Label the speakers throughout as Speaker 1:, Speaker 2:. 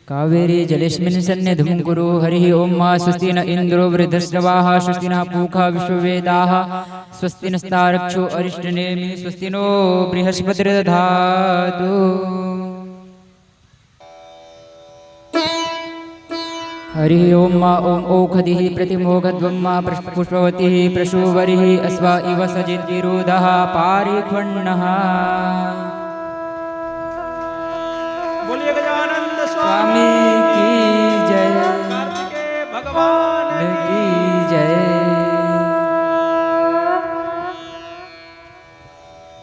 Speaker 1: कावेरी जलेस्मिन् सन्निधिं कुरु। हरिः ओं। मा स्वस्ति न इन्द्रो वृद्धश्रवाः स्वस्ति नः पूषा विश्ववेदाः स्वस्ति नस्तार्क्ष्यो अरिष्टनेमि स्वस्ति नो बृहस्पतिर्दधातु। हरिः ओं। मा ॐ ओषधिः प्रतिमोघध्वं मा पुष्पवतिः प्रसूवरिः अस्वा इव सजिद्विरोधः पारिखण्डः।
Speaker 2: बोलिए गजानंद
Speaker 1: स्वामी की जय।
Speaker 2: कार्तिकेय भगवान
Speaker 1: की जय।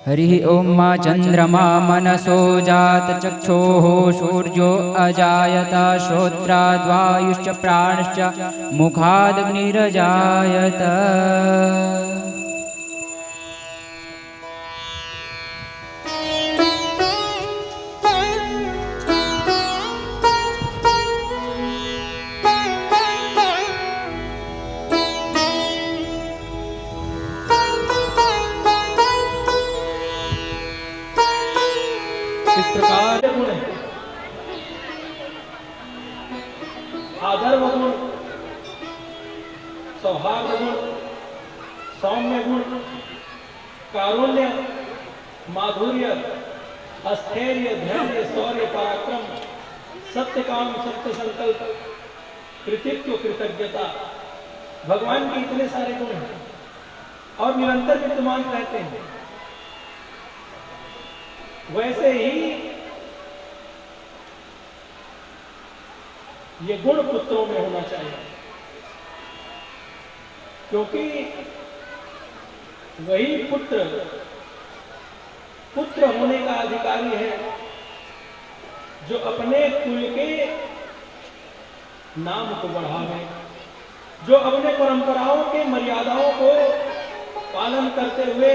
Speaker 1: हरिः ओं। मा चंद्रमा मनसो जातचक्षोः सूर्यो अजायत श्रोत्राद्वायुश्च प्राणश्च मुखादग्निरजायत।
Speaker 2: इस प्रकार गुण है। आदर्भ गुण, सौहार्द गुण, सौम्य गुण, कारुण्य, माधुर्य, स्थैर्य, धैर्य, शौर्य, पराक्रम, सत्य काम, सत्य संकल्प, कृतित्व, कृतज्ञता, भगवान के इतने सारे गुण हैं और निरंतर विद्यमान रहते हैं। वैसे ही ये गुण पुत्रों में होना चाहिए, क्योंकि वही पुत्र होने का अधिकारी है जो अपने कुल के नाम को बढ़ावे, जो अपने परंपराओं के मर्यादाओं को पालन करते हुए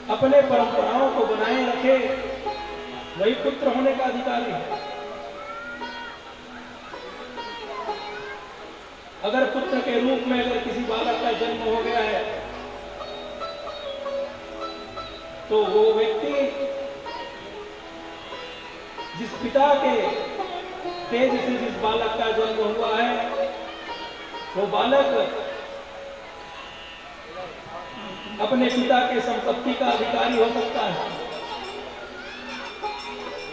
Speaker 2: अपने परंपराओं को बनाए रखे, वही पुत्र होने का अधिकारी है। अगर पुत्र के रूप में अगर किसी बालक का जन्म हो गया है तो वो व्यक्ति जिस पिता के तेज से जिस बालक का जन्म हुआ है वो बालक अपने पिता के संपत्ति का अधिकारी हो सकता है,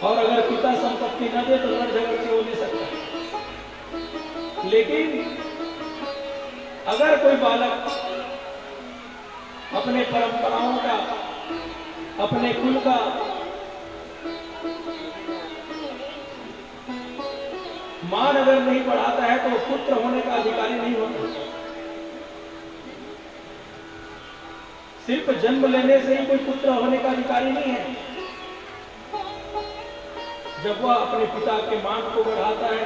Speaker 2: और अगर पिता संपत्ति न दे तो लड़ झगड़ के हो नहीं सकता। लेकिन अगर कोई बालक अपने परंपराओं का, अपने कुल का मान अगर नहीं बढ़ाता है तो वो पुत्र होने का अधिकारी नहीं होता। सिर्फ जन्म लेने से ही कोई पुत्र होने का अधिकारी नहीं है। जब वह अपने पिता के मान को बढ़ाता है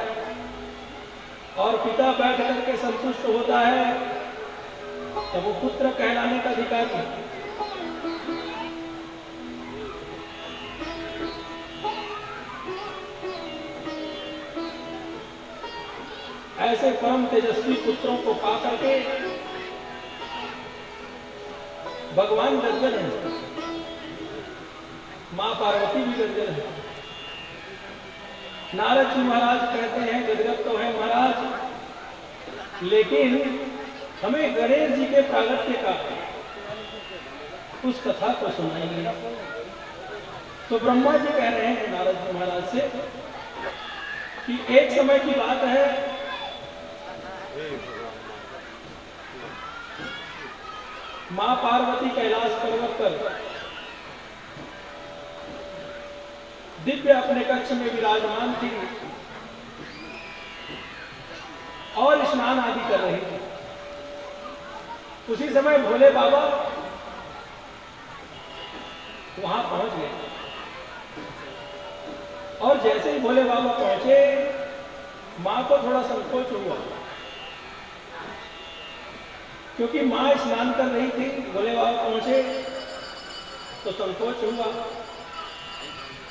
Speaker 2: और पिता बैठ करके संतुष्ट होता है तब वो पुत्र कहलाने का अधिकारी है। ऐसे परम तेजस्वी पुत्रों को पा करके भगवान गदगद है, मां पार्वती भी गदगद है। नारद जी महाराज कहते हैं गदगद तो है महाराज, लेकिन हमें गणेश जी के प्रागट्य का उस कथा को सुनाएंगे। तो ब्रह्मा जी कह रहे हैं नारद जी महाराज से कि एक समय की बात है, मां पार्वती कैलाश पर्वत पर दिव्य अपने कक्ष में विराजमान थी और स्नान आदि कर रही थी। उसी समय भोले बाबा वहां पहुंच गए और जैसे ही भोले बाबा पहुंचे मां को थोड़ा संकोच हुआ, क्योंकि मां स्नान कर रही थी। भोले बाबा पहुंचे तो संकोच हुआ,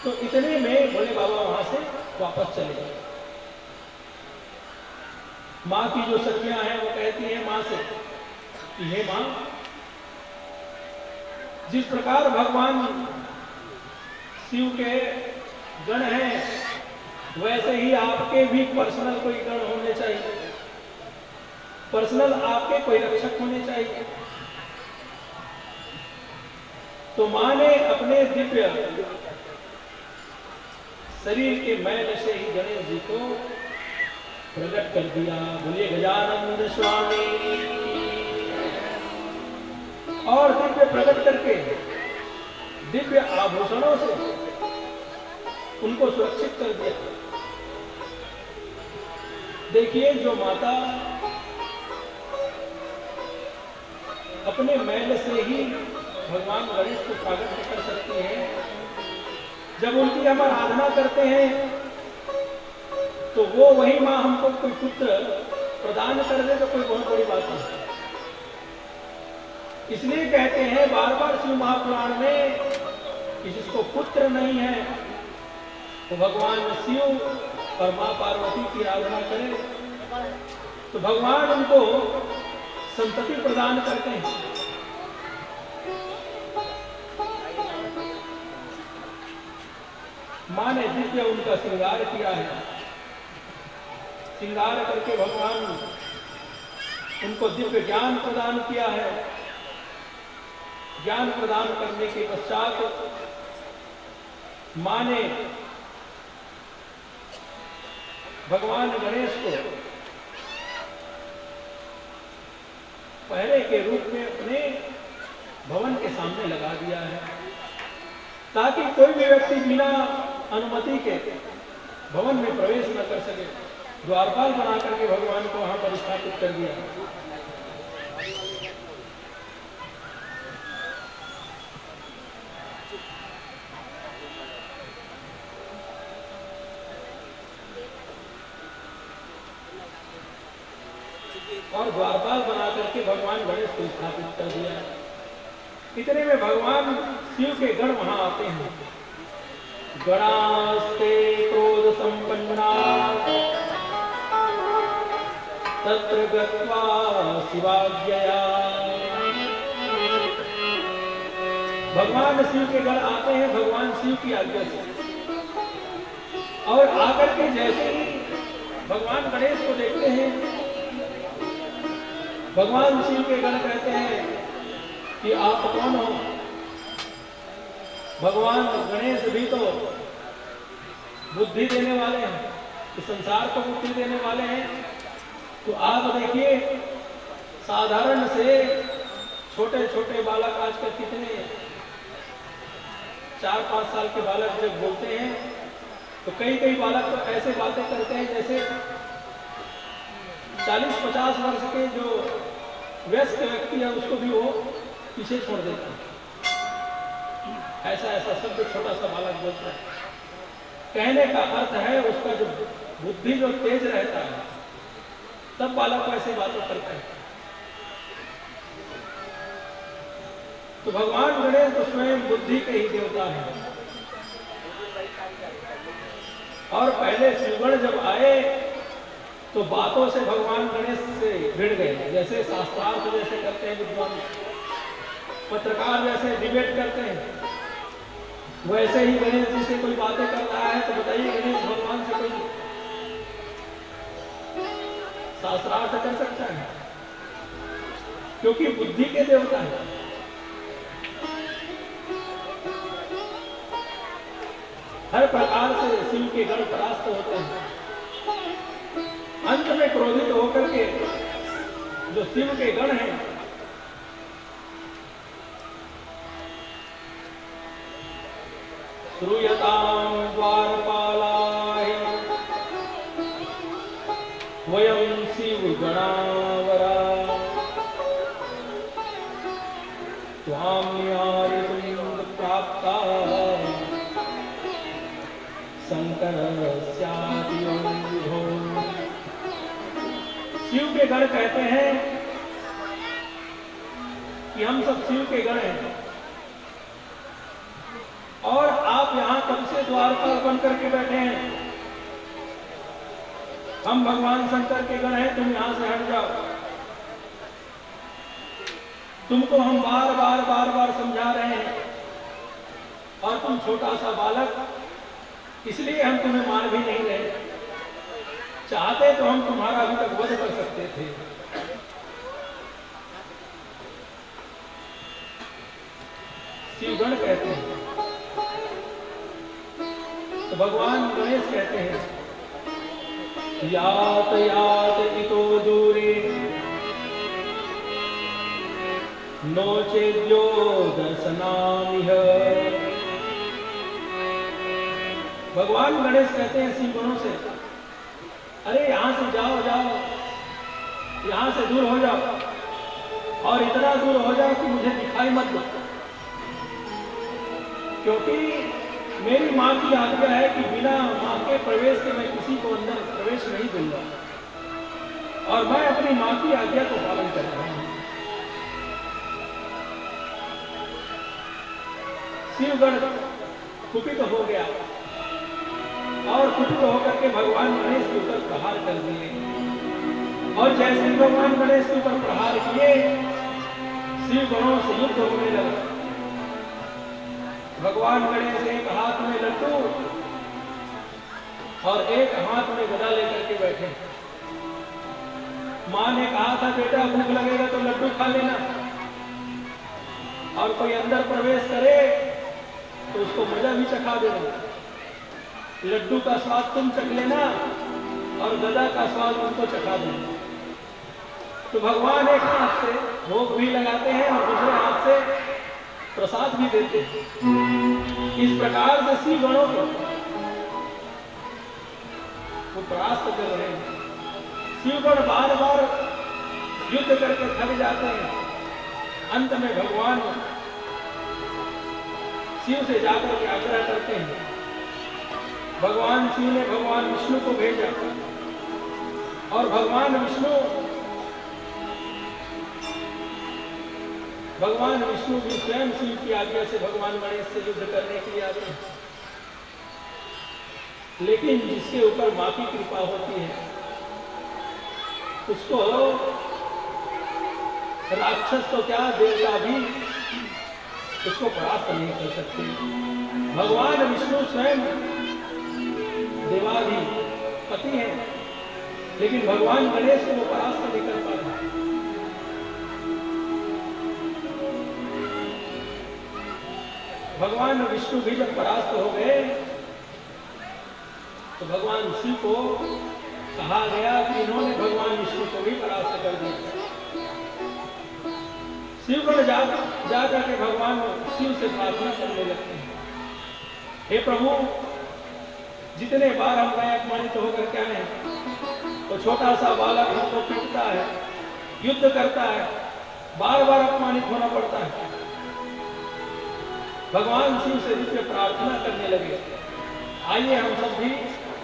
Speaker 2: तो इतने में भोले बाबा वहां से वापस चले गए। मां की जो सखियां हैं वो कहती हैं मां से कि हे मां, जिस प्रकार भगवान शिव के गण हैं वैसे ही आपके भी पर्सनल कोई गण होने चाहिए, पर्सनल आपके कोई रक्षक होने चाहिए। तो मां ने अपने दिव्य शरीर के मैल से ही गणेश जी को प्रकट कर दिया। बोलिए गजानन स्वामी। और दिव्य प्रकट करके दिव्य आभूषणों से उनको सुरक्षित कर दिया। देखिए, जो माता अपने मैल से ही भगवान गणेश को प्रकट कर सकती है, जब उनकी हम आराधना करते हैं तो वो वही मां हमको कोई पुत्र प्रदान कर दे तो कोई बहुत बड़ी बात नहीं। इसलिए कहते हैं बार बार शिव महापुराण में कि जिसको पुत्र नहीं है तो भगवान शिव और मां पार्वती की आराधना करे तो भगवान उनको संतति प्रदान करते हैं। मां ने दिव्य उनका श्रृंगार किया है। श्रृंगार करके भगवान उनको दिव्य ज्ञान प्रदान किया है। ज्ञान प्रदान करने के पश्चात मां ने भगवान गणेश को पहरे के रूप में अपने भवन के सामने लगा दिया है, ताकि कोई भी व्यक्ति बिना अनुमति के भवन में प्रवेश न कर सके। द्वारपाल बना करके भगवान को वहां पर स्थापित कर दिया। और द्वारपाल बना करके भगवान गणेश को स्थापित कर दिया। इतने में भगवान शिव के गण वहां आते हैं। गणास्ते क्रोध संपन्ना तत्र गत्वा शिवाज्ञया। भगवान शिव के गण आते हैं भगवान शिव की आज्ञा से, और आकर के जैसे ही भगवान गणेश को देखते हैं, भगवान शिव के गण कहते हैं कि आप कौन हो। भगवान गणेश भी तो बुद्धि देने वाले हैं, तो संसार को बुद्धि देने वाले हैं। तो आप देखिए, साधारण से छोटे छोटे बालक आजकल कितने 4-5 साल के बालक जब बोलते हैं तो कई बालक तो ऐसे बातें करते हैं जैसे 40-50 वर्ष के जो वयस्क व्यक्ति है उसको भी वो पीछे छोड़ देता है। ऐसा शब्द छोटा सा बालक बोलता है। कहने का अर्थ है उसका जो बुद्धि जो तेज रहता है, तब बालक ऐसी बातें करता है। तो भगवान गणेश तो स्वयं बुद्धि के ही देवता है। और पहले शिवगण जब आए तो बातों से भगवान गणेश से भिड़ गए। जैसे शास्त्रार्थ जैसे करते हैं विद्वान, पत्रकार जैसे डिबेट करते हैं, वैसे ही गणेश जी से कोई बातें कर रहा है तो बताइए गणेश भगवान से कोई शास्त्रार्थ कर सकता है? क्योंकि बुद्धि के देवता है। हर प्रकार से शिव के गण परास्त होते हैं। अंत में क्रोधित होकर के जो शिव के गण हैं श्रूयतां द्वारपालाय वयं शिवगणावरा त्वां न्यायितुं प्राप्ता शंकरस्यापि विभो। शिव के गण कहते हैं कि हम सब शिव के गण हैं, और आप यहां कब से द्वारपाल बन करके बैठे हैं? हम भगवान शंकर के गण हैं, तुम यहां से हट जाओ। तुमको हम बार बार समझा रहे हैं और तुम छोटा सा बालक इसलिए हम तुम्हें मार भी नहीं रहे। चाहते तो हम तुम्हारा अभी तक वध कर सकते थे। शिवगण कहते हैं तो भगवान गणेश कहते हैं, यात यात इतो दूरे नोचेद्यो दर्शनामिह। भगवान गणेश कहते हैं शिव गणों से, अरे यहां से जाओ जाओ, यहां से दूर हो जाओ और इतना दूर हो जाओ कि मुझे दिखाई मत दो, क्योंकि मेरी मां की आज्ञा है कि बिना मां के प्रवेश के मैं किसी को अंदर प्रवेश नहीं दूंगा और मैं अपनी मां की आज्ञा को पालन कर रहा हूं। शिवगण कुपित हो गया और कुपित होकर के भगवान गणेश के ऊपर प्रहार कर दिए और जैसे ही भगवान गणेश के ऊपर प्रहार किए, शिव गणों से युद्ध होने लगा। भगवान गणेश एक हाथ में लड्डू और एक हाथ में गदा लेकर के बैठे। मां ने कहा था बेटा भूख लगेगा तो लड्डू खा लेना और कोई अंदर प्रवेश करे तो उसको मजा भी चखा देना। लड्डू का स्वाद तुम चख लेना और गदा का स्वाद उनको चखा देना। तो भगवान एक हाथ से भोग भी लगाते हैं और दूसरे हाथ से प्रसाद भी देते हैं। इस प्रकार से शिव गणों को वो परास्त कर रहे हैं। शिवगण बार बार युद्ध करके थक जाते हैं। अंत में भगवान शिव से जाकर के आग्रह करते हैं। भगवान शिव ने भगवान विष्णु को भेजा और भगवान विष्णु भी स्वयं शिव की आज्ञा से भगवान गणेश से युद्ध करने के लिए आते हैं। लेकिन जिसके ऊपर मां की कृपा होती है उसको राक्षस तो क्या देवता भी उसको परास्त नहीं कर सकते। भगवान विष्णु स्वयं देवाधिपति हैं, लेकिन भगवान गणेश को वो परास्त नहीं कर पाते। भगवान विष्णु भी जब परास्त हो गए तो भगवान शिव को कहा गया कि इन्होंने भगवान विष्णु को भी परास्त कर दिया। शिवगण जा करके भगवान शिव से प्रार्थना करने लगते हैं, हे प्रभु, जितने बार हम गए अपमानित होकर के आए, तो छोटा सा बालक हमको पीटता है, युद्ध करता है, बार बार अपमानित होना पड़ता है। भगवान शिव से दिव्य प्रार्थना करने लगे। आइए हम सब भी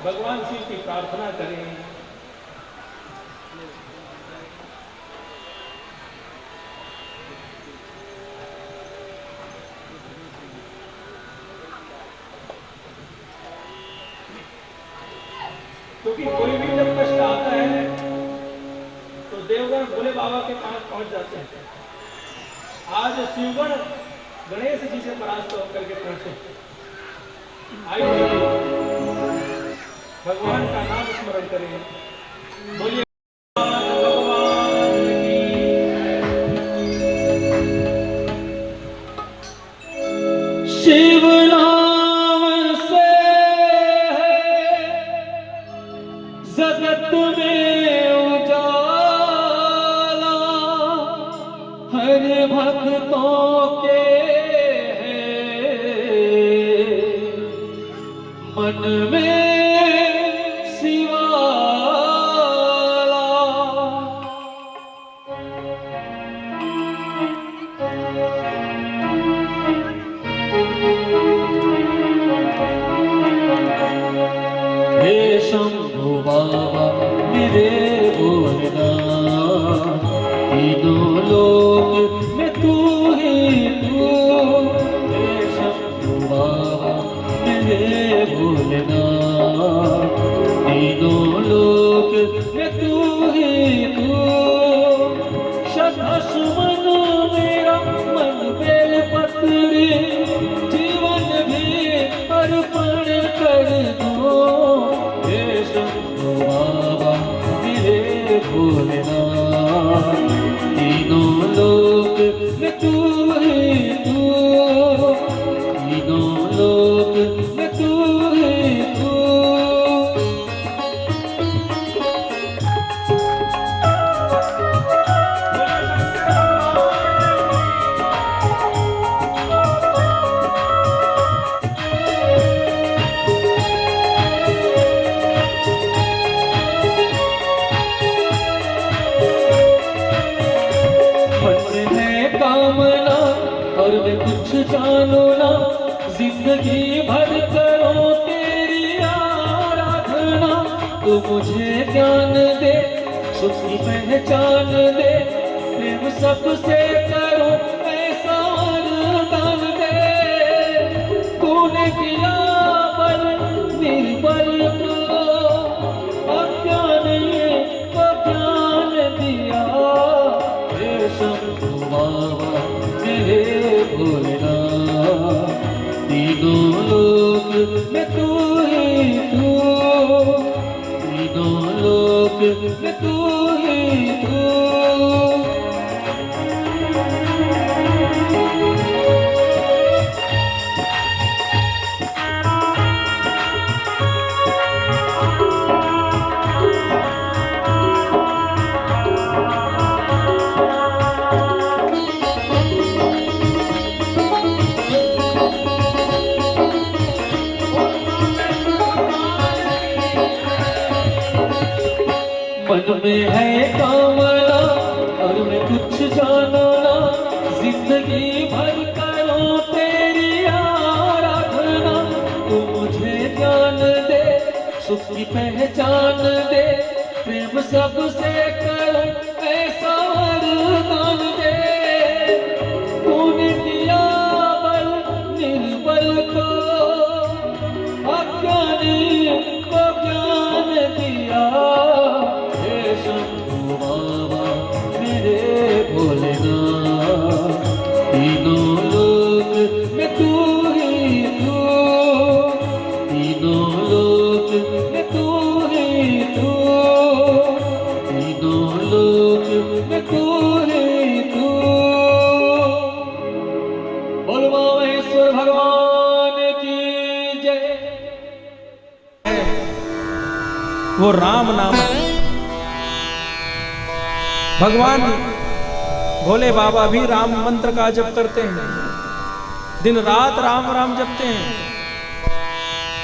Speaker 2: भगवान शिव की प्रार्थना करें। क्योंकि कोई भी जब कष्ट आता है तो देवगण भोले बाबा के पास पहुंच जाते हैं। आज शिवगण गणेश जी से परास्त होकर के पहुंचे। आइए भगवान का नाम स्मरण करें। बोलिए शिव नाम से जगत में उजाला, हर भक्तों के मन में शिवाला। हे शंभु बाबा मेरे बोलना, तीनों लोक में तू ही तू। हे शंभु बाबा मेरे बोलना, तीनों लोक में तू ही तू। शतसुमन मेरा मन बेल पत्री, जीवन भी अर्पण कर शंभू बाबा मेरे भोलेनाथ, तीनों लोक में तू है तू, तीनों लोक में तू है तू। और मैं कुछ जानू ना, जिंदगी भर करो तेरी आराधना। तू मुझे ज्ञान दे, सुख की पहचान दे, प्रेम सबसे करो ऐसा वरदान दे। तूने दिया बल निर्बल को, अज्ञान को ज्ञान दिया। हे शंभू बाबा मेरे भोलेनाथ, तीनों लोक में तू ही तू, तीनों लोक में तू ही तू। मन में है कामना और मैं कुछ जाना ना, जिंदगी भर करो तेरी आराधना। तू मुझे ज्ञान दे, सुख की पहचान दे, प्रेम सबसे करो ऐसा वरदान दे। तूने दिया बल निर्बल को, अज्ञानी को ज्ञान दिया। शंभू बाबा मेरे भोलेनाथ, तीनों लोक में तू ही तू, तीनों लोक में तू ही तू, तीनों लोक में तू ही तू। बोल महेश्वर भगवान की जय।
Speaker 3: वो राम नाम भगवान भोले बाबा भी राम मंत्र का जप करते हैं, दिन रात राम राम जपते हैं।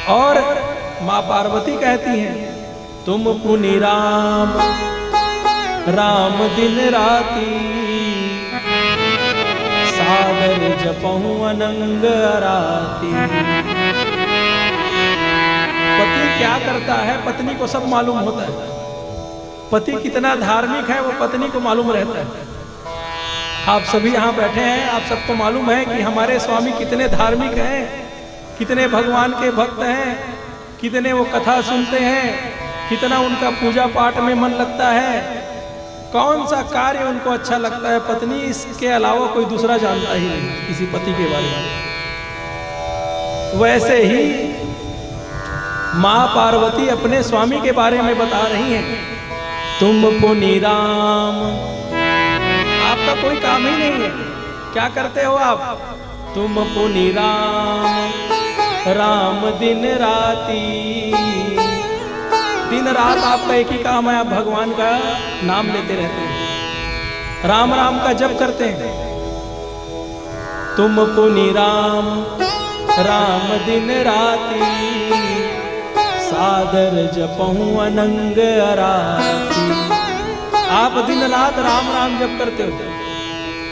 Speaker 3: और माँ पार्वती कहती हैं, तुम पुनि राम राम दिन राती, सागर जपहु अनंग राती। पति क्या करता है पत्नी को सब मालूम होता है। पति कितना धार्मिक है वो पत्नी को मालूम रहता है। आप सभी यहाँ बैठे हैं, आप सबको मालूम है कि हमारे स्वामी कितने धार्मिक हैं, कितने भगवान के भक्त हैं, कितने वो कथा सुनते हैं, कितना उनका पूजा पाठ में मन लगता है, कौन सा कार्य उनको अच्छा लगता है। पत्नी इसके अलावा कोई दूसरा जानता ही नहीं किसी पति के बारे में। वैसे ही माँ पार्वती अपने स्वामी के बारे में बता रही हैं, तुम पुनि राम। आपका कोई काम ही नहीं है, क्या करते हो आप? तुम पुनि राम राम दिन राती। दिन रात आपका एक ही काम है, आप भगवान का नाम लेते रहते हैं, राम राम का जप करते हैं। तुम पुनि राम राम दिन राती, सादर जपहु अनंग आराती। आप दिन रात राम राम जप करते हो।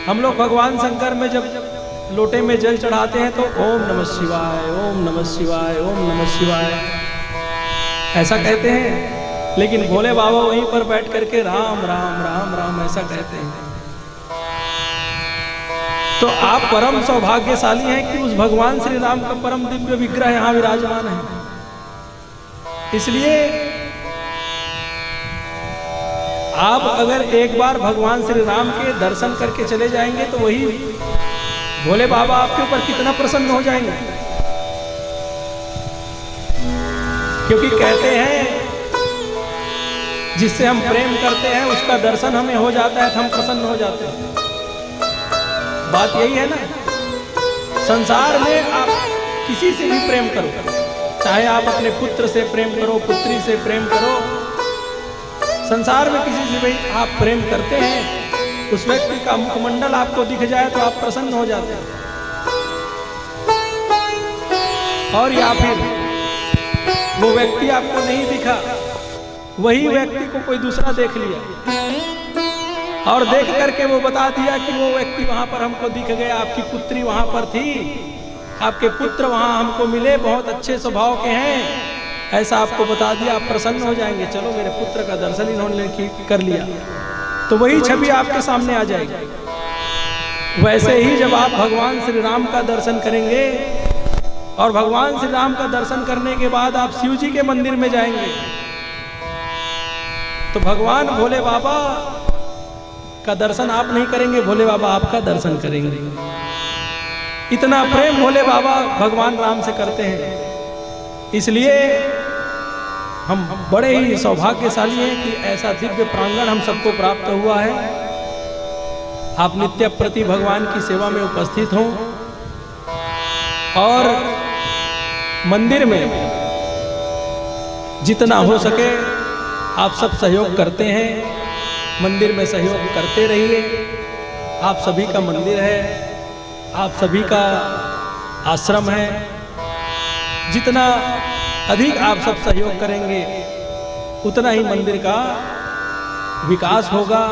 Speaker 3: हम लोग भगवान शंकर में जब लोटे में जल चढ़ाते हैं तो ओम नमः शिवाय, ओम नमः शिवाय, ओम नमः शिवाय ऐसा कहते हैं। लेकिन भोले बाबा वहीं पर बैठ करके राम राम राम राम ऐसा कहते हैं। तो आप परम सौभाग्यशाली हैं कि उस भगवान श्री राम का परम दिव्य विग्रह यहाँ विराजमान है। इसलिए आप अगर एक बार भगवान श्री राम के दर्शन करके चले जाएंगे तो वही भोले बाबा आपके ऊपर कितना प्रसन्न हो जाएंगे। क्योंकि कहते हैं जिससे हम प्रेम करते हैं उसका दर्शन हमें हो जाता है तो हम प्रसन्न हो जाते हैं। बात यही है ना। संसार में आप किसी से भी प्रेम करो, चाहे आप अपने पुत्र से प्रेम करो, पुत्री से प्रेम करो, संसार में किसी से भी आप प्रेम करते हैं, उस व्यक्ति का मुखमंडल आपको दिख जाए तो आप प्रसन्न हो जाते हैं। और या फिर वो व्यक्ति आपको नहीं दिखा, वही व्यक्ति को कोई दूसरा देख लिया और देख करके वो बता दिया कि वो व्यक्ति वहां पर हमको दिख गया, आपकी पुत्री वहां पर थी, आपके पुत्र वहां हमको मिले, बहुत अच्छे स्वभाव के हैं, ऐसा आपको बता दिया, आप प्रसन्न हो जाएंगे। चलो मेरे पुत्र का दर्शन इन्होंने कर लिया, तो वही छवि आपके सामने आ जाएगी। वैसे ही जब आप भगवान श्री राम का दर्शन करेंगे और भगवान श्री राम का दर्शन करने के बाद आप शिव जी के मंदिर में जाएंगे तो भगवान भोले बाबा का दर्शन आप नहीं करेंगे, भोले बाबा आपका दर्शन करेंगे। इतना प्रेम भोले बाबा भगवान राम से करते हैं। इसलिए हम बड़े ही सौभाग्यशाली हैं कि ऐसा दिव्य प्रांगण हम सबको प्राप्त हुआ है। आप नित्य प्रति भगवान की सेवा में उपस्थित हों और मंदिर में जितना हो सके आप सब सहयोग करते हैं, मंदिर में सहयोग करते रहिए। आप सभी का मंदिर है, आप सभी का आश्रम है, जितना अधिक आप सब सहयोग करेंगे उतना ही मंदिर का विकास होगा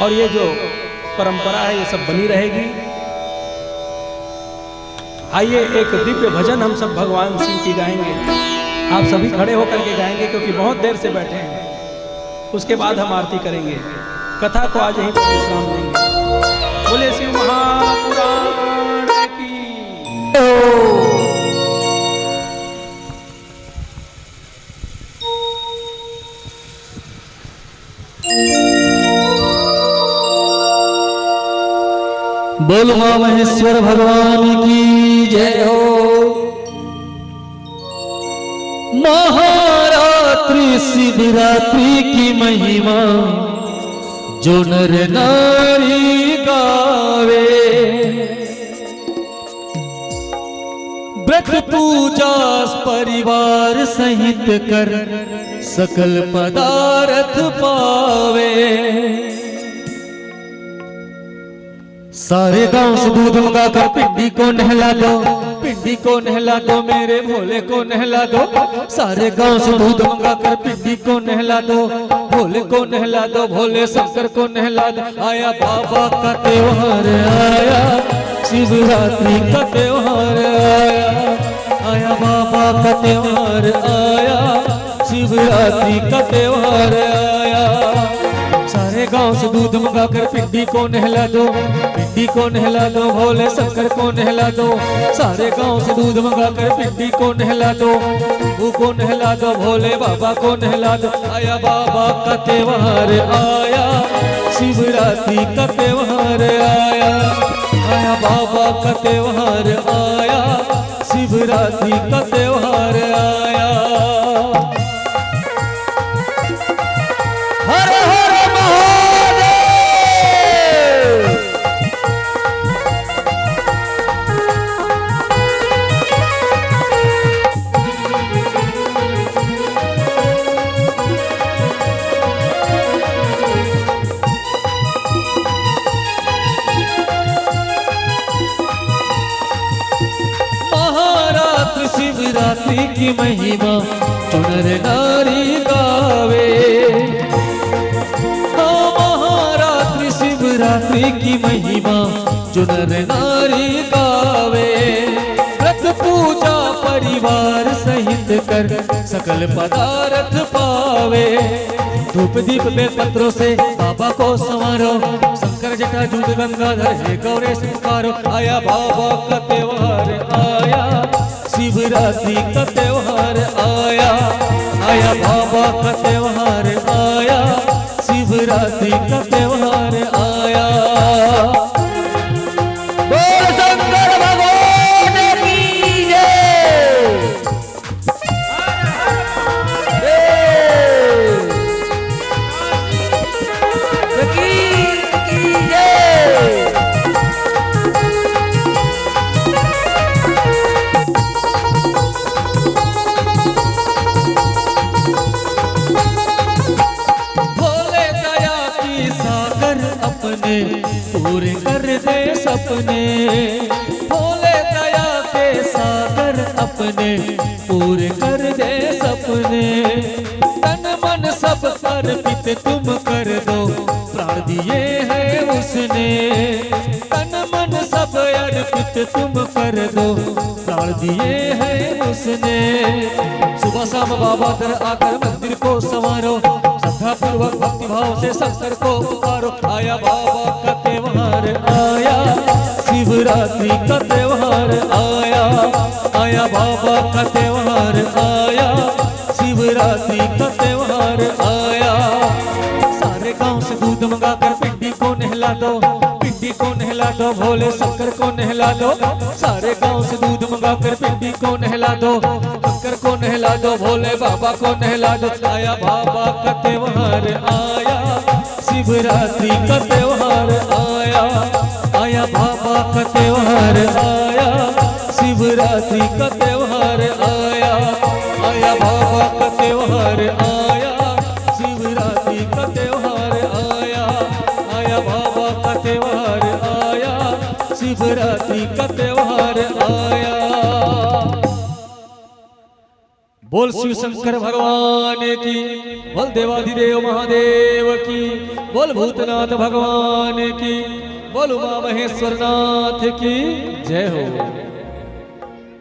Speaker 3: और ये जो परंपरा है ये सब बनी रहेगी। आइए एक दिव्य भजन हम सब भगवान शिव की गाएंगे। आप सभी खड़े होकर के गाएंगे क्योंकि बहुत देर से बैठे हैं। उसके बाद हम आरती करेंगे, कथा को आज यहीं पर विश्राम देंगे। बोले शिव महापुराण की।
Speaker 4: बोल मां महेश्वर भगवान की जय हो। महारात्रि शिवरात्रि की महिमा जो नर नारी गावे, व्रत पूजा परिवार सहित कर सकल पदार्थ पावे। सारे गांव से दूध मंगाकर पिंडी को नहला दो, पिंडी को नहला दो, मेरे भोले को नहला दो। सारे गांव से दूध मंगाकर पिंडी को नहला दो, भोले को नहला दो, भोले शंकर को नहला दो। आया बाबा का त्योहार आया, शिवरात्रि का त्योहार आया, आया बाबा का त्योहार आया, शिवरात्रि का त्योहार आया। सारे गांव से दूध मंगाकर पिंडी को नहला दो, पिंडी को नहला दो, भोले शंकर को नहला दो। सारे गांव से दूध मंगाकर पिंडी को नहला दो, वो को नहला दो, भोले बाबा को नहला दो। आया बाबा का त्योहार आया, शिवरात्रि का त्योहार आया, आया बाबा का त्योहार आया, शिवरात्रि का त्योहार आया। हर हर महादेव। महारात्रि शिवरात्रि की महिमा चुनर नारी गावे। शिवरात्रि की महिमा चुनर नारी गावे, व्रत पूजा परिवार सहित कर सकल पदार्थ पावे। धूप दीप बेलपत्रों से बाबा को संवारो, शंकर जटा जूट गंगाधर हे गौरे पुकारो। आया बाबा का त्योहार आया, शिवरात्रि का त्योहार आया, आया बाबा का त्योहार आया, शिवरात्रि का त्योहार आया। बोल शंकर भगवान की जय। अर्पित तुम कर दो, प्राण दिए हैं उसने, तन मन सब अर्पित तुम कर दो, प्राण दिए हैं उसने। सुबह शाम बाबा दर आकर मंदिर को संवारो, श्रद्धा पूर्वक भक्ति भाव से शंकर को पुकारो। आया बाबा का त्योहार आया, शिवरात्रि का त्योहार आया, आया बाबा का त्योहार आया, शिवरात्रि का त्योहार आया। सारे गांव से दूध मंगाकर पिंडी को नहला दो, पिंडी को नहला दो, भोले शंकर को नहला दो। सारे गांव से दूध मंगाकर पिंडी को नहला दो, शंकर को नहला दो, भोले बाबा को नहला दो। आया बाबा का त्योहार आया, शिवरात्रि का त्योहार आया, आया बाबा का त्योहार आया, शिवरात्रि का त्योहार आया, आया बाबा का त्योहार आया, शिवरात्रि का त्योहार आया, आया बाबा का त्योहार आया, शिवरात्रि का त्योहार आया। बोल शिव शंकर भगवान की, बोल देवाधिदेव महादेव की, बोल भूतनाथ भगवान की, बोल उमा महेश्वर नाथ की जय हो।